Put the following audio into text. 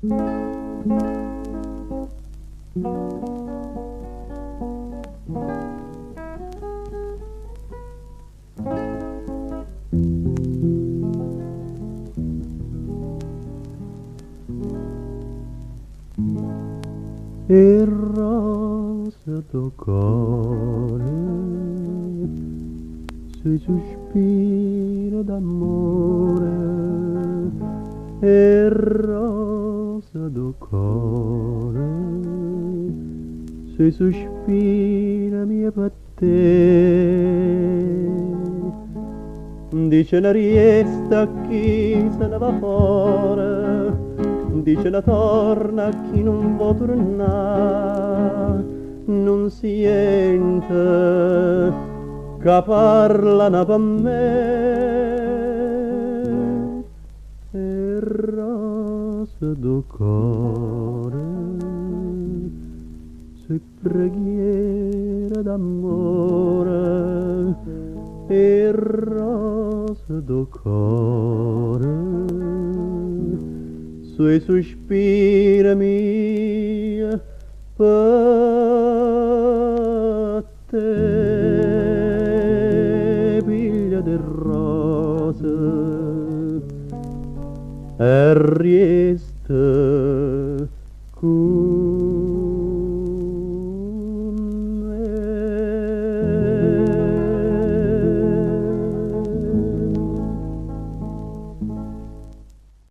Il rosa tuo cuore si sospira d'amore, il rosa tuo cuore si sospira mia per te. Dice la riesta chi se ne va fuori, dice la torna chi non può tornare, non sente che parlano per me. E rosa do cuore, se preghiera d'amore, e rosa do cuore, sui sospira mia per te, piglia del rosa, e riesta